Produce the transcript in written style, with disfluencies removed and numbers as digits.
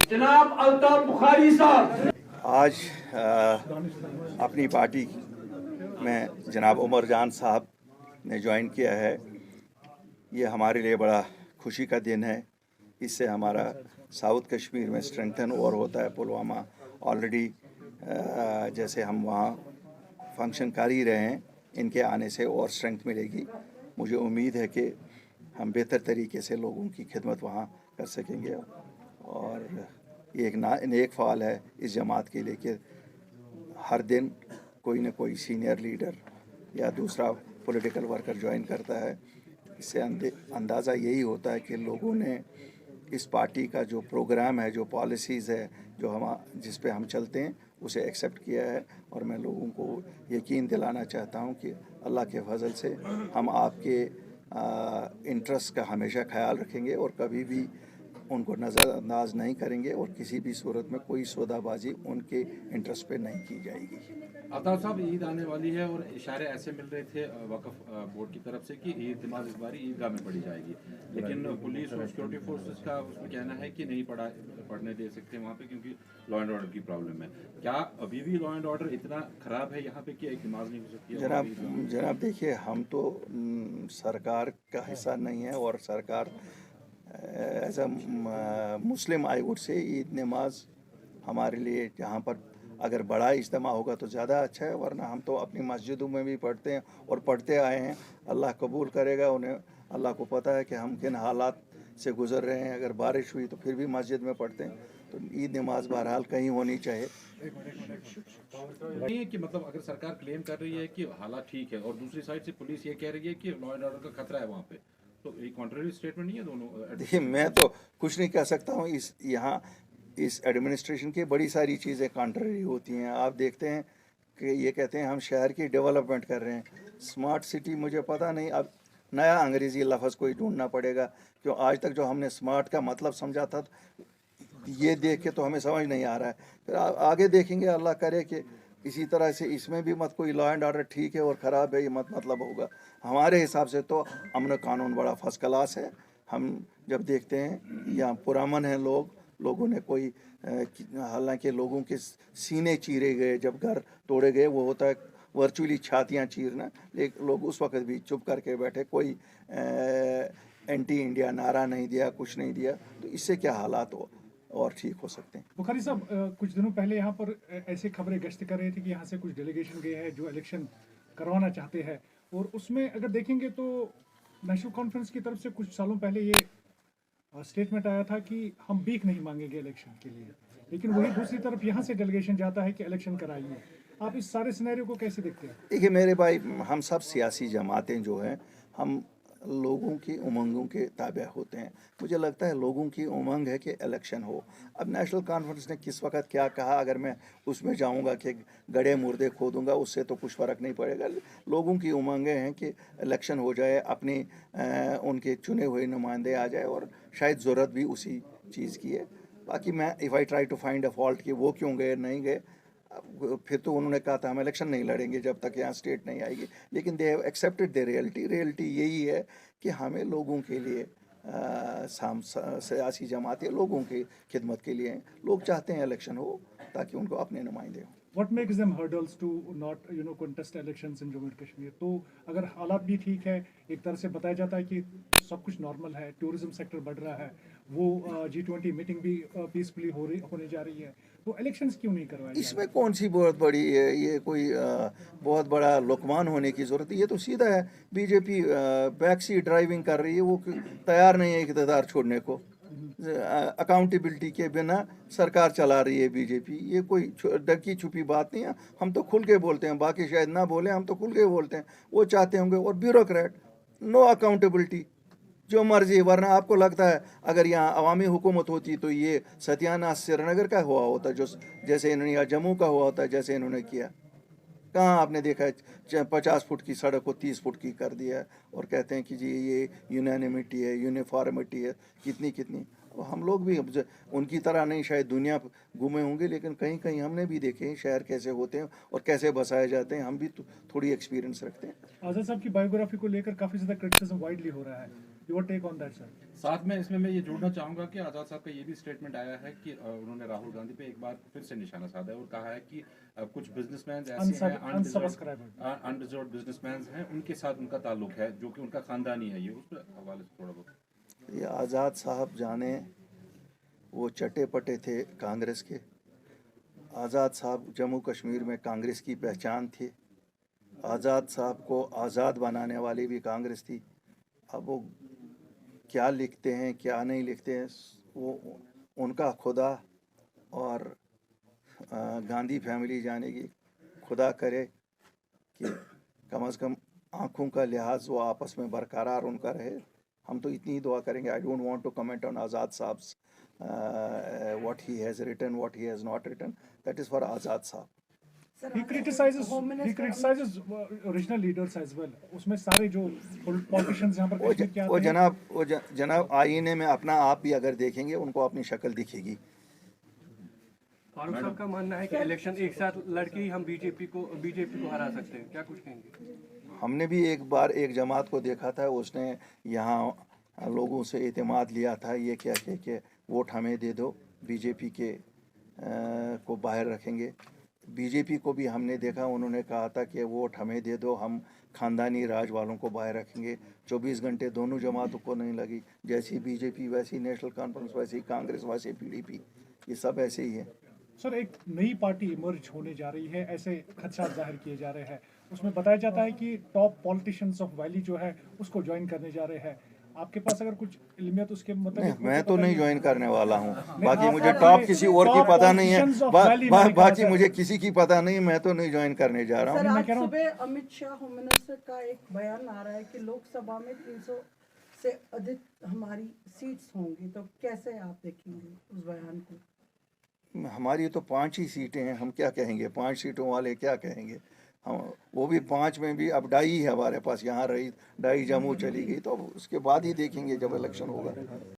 जनाब अल्ताफ बुखारी साहब आज अपनी पार्टी में जनाब उमर जान साहब ने ज्वाइन किया है। ये हमारे लिए बड़ा खुशी का दिन है। इससे हमारा साउथ कश्मीर में स्ट्रेंथन और होता है। पुलवामा ऑलरेडी जैसे हम वहाँ फंक्शन कर ही रहे हैं, इनके आने से और स्ट्रेंथ मिलेगी। मुझे उम्मीद है कि हम बेहतर तरीके से लोगों की खिदमत वहाँ कर सकेंगे। और ये एक नेक फ़ाल है इस जमात के लिए कि हर दिन कोई ना कोई सीनियर लीडर या दूसरा पॉलिटिकल वर्कर ज्वाइन करता है। इससे अंदाज़ा यही होता है कि लोगों ने इस पार्टी का जो प्रोग्राम है, जो पॉलिसीज़ है, जो हम जिस पे हम चलते हैं, उसे एक्सेप्ट किया है। और मैं लोगों को यकीन दिलाना चाहता हूं कि अल्लाह के फजल से हम आपके इंटरेस्ट का हमेशा ख्याल रखेंगे और कभी भी उनको नज़रअंदाज नहीं करेंगे और किसी भी सूरत में कोई सौदाबाजी उनके इंटरेस्ट पे नहीं की जाएगी। अल्ताफ साहब, ईद आने वाली है और इशारे ऐसे मिल रहे थे वक्फ बोर्ड की तरफ से कि ईद नमाज इस बारी ईदगाह में पढ़ी जाएगी, लेकिन पुलिस और सिक्योरिटी फोर्सेस का उसमें कहना है कि नहीं पढ़ने दे सकते वहाँ पे क्योंकि लॉ एंड ऑर्डर की प्रॉब्लम है। क्या अभी भी लॉ एंड ऑर्डर इतना खराब है यहाँ पे कि एक नमाज नहीं हो सकती है? जनाब देखिए, हम तो सरकार का हिस्सा नहीं है और सरकार as a Muslim I would say Eid नमाज हमारे लिए जहाँ पर अगर बड़ा इज्तिमा होगा तो ज़्यादा अच्छा है, वरना हम तो अपनी मस्जिदों में भी पढ़ते हैं और पढ़ते आए हैं। अल्लाह कबूल करेगा उन्हें, अल्लाह को पता है कि हम किन हालात से गुजर रहे हैं। अगर बारिश हुई तो फिर भी मस्जिद में पढ़ते हैं। तो ईद नमाज बहरहाल कहीं होनी चाहिए। नहीं है कि मतलब अगर सरकार क्लेम कर रही है कि हालात ठीक है और दूसरी साइड से पुलिस ये कह रही है कि लॉ एंड ऑर्डर का खतरा है वहाँ पे, तो एक कॉन्ट्ररी स्टेटमेंट नहीं है दोनों? देखिए, मैं तो कुछ नहीं कह सकता हूँ। इस एडमिनिस्ट्रेशन की बड़ी सारी चीज़ें कॉन्ट्ररी होती हैं। आप देखते हैं कि ये कहते हैं हम शहर की डेवलपमेंट कर रहे हैं, स्मार्ट सिटी। मुझे पता नहीं, अब नया अंग्रेज़ी लफ्ज़ कोई ढूंढना पड़ेगा, क्यों आज तक जो हमने स्मार्ट का मतलब समझा था, ये देख के तो हमें समझ नहीं आ रहा है। फिर आगे देखेंगे, अल्लाह करे कि इसी तरह से इसमें भी मत कोई लॉ एंड ऑर्डर ठीक है और ख़राब है ये मतलब होगा। हमारे हिसाब से तो अमन कानून बड़ा फर्स्ट क्लास है। हम जब देखते हैं यहाँ पुरअमन हैं लोगों ने कोई हालांकि लोगों के सीने चीरे गए, जब घर तोड़े गए, वो होता है वर्चुअली छातियाँ चीरना, लेकिन लोग उस वक्त भी चुप करके बैठे, कोई एंटी इंडिया नारा नहीं दिया, कुछ नहीं दिया। तो इससे क्या हालात हो और ठीक हो सकते हैं। बुखारी साहब, कुछ दिनों पहले यहाँ पर ऐसे खबरें गश्त कर रहे थे कि यहाँ से कुछ डेलीगेशन गए हैं जो इलेक्शन करवाना चाहते हैं, और उसमें अगर देखेंगे तो नेशनल कॉन्फ्रेंस की तरफ से कुछ सालों पहले ये स्टेटमेंट आया था कि हम भीख नहीं मांगेंगे इलेक्शन के लिए, लेकिन वही दूसरी तरफ यहाँ से डेलीगेशन जाता है कि इलेक्शन कराइए। आप इस सारे सिनेरियो को कैसे देखते हैं? देखिए मेरे भाई, हम सब सियासी जमातें जो हैं, हम लोगों की उमंगों के ताबे होते हैं। मुझे लगता है लोगों की उमंग है कि इलेक्शन हो। अब नेशनल कॉन्फ्रेंस ने किस वक्त क्या कहा, अगर मैं उसमें जाऊंगा कि गड़े मुर्दे खोदूंगा, उससे तो कुछ फ़र्क नहीं पड़ेगा। लोगों की उमंगें हैं कि इलेक्शन हो जाए, अपने उनके चुने हुए नुमाइंदे आ जाए, और शायद ज़रूरत भी उसी चीज़ की है। बाकी मैं if I try to find a fault कि वो क्यों गए नहीं गए, फिर तो उन्होंने कहा था हम इलेक्शन नहीं लड़ेंगे जब तक यहाँ स्टेट नहीं आएगी। लेकिन they have accepted the reality यही है कि हमें लोगों के लिए सियासी जमातें लोगों की खिदमत के लिए हैं। लोग चाहते हैं इलेक्शन हो ताकि उनको अपने नुमाइंदे हों। What makes them hurdles to not contest elections in Jammu and Kashmir? तो अगर हालात भी ठीक है, एक तरह से बताया जाता है कि सब कुछ नॉर्मल है, टूरिज्म सेक्टर बढ़ रहा है, वो G20 मीटिंग भी पीसफुली होने जा रही है, तो इलेक्शंस क्यों नहीं करवाए? इसमें कौन सी बहुत बड़ी है, ये कोई बहुत बड़ा लुकमान होने की ज़रूरत है? ये तो सीधा है, बीजेपी बैक सीट ड्राइविंग कर रही है, वो तैयार नहीं है इक़्तिदार छोड़ने को। अकाउंटेबिलिटी के बिना सरकार चला रही है बीजेपी। ये कोई ढकी छुपी बात नहीं है। हम तो खुल के बोलते हैं, बाकी शायद ना बोले, हम तो खुल के बोलते हैं। वो चाहते होंगे, और ब्यूरोक्रेट, नो अकाउंटेबिलिटी, जो मर्जी। वरना आपको लगता है अगर यहाँ अवामी हुकूमत होती तो ये सत्यानाश श्रीनगर का हुआ होता, जो जैसे इन्होंने, या जम्मू का हुआ होता जैसे इन्होंने किया? कहाँ आपने देखा है 50 फुट की सड़क को 30 फुट की कर दिया है, और कहते हैं कि जी ये यूनानिमिटी है, यूनिफॉर्मिटी है, कितनी। हम लोग भी उनकी तरह नहीं शायद दुनिया घूमे होंगे, लेकिन कहीं कहीं हमने भी देखे हैं शहर कैसे होते हैं और कैसे बसाए जाते हैं। हम भी थोड़ी एक्सपीरियंस रखते हैं। आज़ाद साहब की बायोग्राफी को लेकर काफ़ी ज़्यादा क्रिटिसिज्म वाइडली हो रहा है, your take on that sir? साथ में इसमें मैं ये जोड़ना चाहूंगा कि आजाद साहब का ये भी स्टेटमेंट आया है कि उन्होंने राहुल गांधी पे एक बार फिर से निशाना साधा है और कहा है कि कुछ बिजनेसमैन ऐसे हैं अनरिजर्व बिजनेसमैन हैं, उनके साथ उनका ताल्लुक है जो कि उनका खानदानी है। ये उस पर हवाले से थोड़ा बहुत। ये आज़ाद साहब जाने वो चटे पटे थे कांग्रेस के। आज़ाद साहब जम्मू कश्मीर में कांग्रेस की पहचान थे। आज़ाद साहब को आज़ाद बनाने वाली भी कांग्रेस थी। अब वो क्या लिखते हैं क्या नहीं लिखते हैं वो उनका खुदा और गांधी फैमिली जानेगी। खुदा करे कि कम से कम आँखों का लिहाज वो आपस में बरकरार उनका रहे। हम तो इतनी ही दुआ करेंगे। I don't want to comment on Azad साहब्स what he has written, what he has not written. That is for Azad Sahab. He criticizes original leaders as well. उसमें सारे जो politicians यहाँ पर कश्मीर के आते हैं। वो जनाब आईने में अपना आप भी अगर देखेंगे उनको अपनी शक्ल दिखेगी। फारूक साहब का मानना है कि इलेक्शन एक साथ लड़के ही हम बीजेपी को हरा सकते हैं, क्या कुछ कहेंगे? हमने भी एक बार एक जमात को देखा था, उसने यहाँ लोगों से एतमाद लिया था ये कह के कि वोट हमें दे दो, बीजेपी के को बाहर रखेंगे। बीजेपी को भी हमने देखा, उन्होंने कहा था कि वोट हमें दे दो, हम ख़ानदानी राज वालों को बाहर रखेंगे। 24 घंटे दोनों जमातों को नहीं लगी। जैसी बीजेपी वैसी नेशनल कॉन्फ्रेंस, वैसी कांग्रेस, वैसी पीडीपी, ये सब ऐसे ही है। सर, एक नई पार्टी इमर्ज होने जा रही है, ऐसे खदशात जाहिर किए जा रहे हैं। उसमें बताया जाता है कि टॉप पॉलिटिशियंस ऑफ वैली जो है उसको ज्वाइन करने जा रहे हैं। आपके पास अगर कुछ इल्मियत उसके मतलब? मैं तो नहीं ज्वाइन करने वाला हूँ। बाकी मुझे टॉप किसी और की पता नहीं है। बाकी मुझे किसी की पता नहीं, मैं तो नहीं ज्वाइन करने जा रहा हूँ। सर, आज सुबह अमित शाह होम मिनिस्टर का एक बयान आ रहा है कि लोकसभा में 300 से अधिक हमारी सीट्स होंगी, तो कैसे आप देखेंगे उस बयान को? हमारी तो 5 ही सीटें हैं, हम क्या कहेंगे? 5 सीटों वाले क्या कहेंगे? हम वो भी 5 में भी अब डाई है हमारे पास, यहाँ रही डाई जम्मू चली गई, तो उसके बाद ही देखेंगे जब इलेक्शन होगा।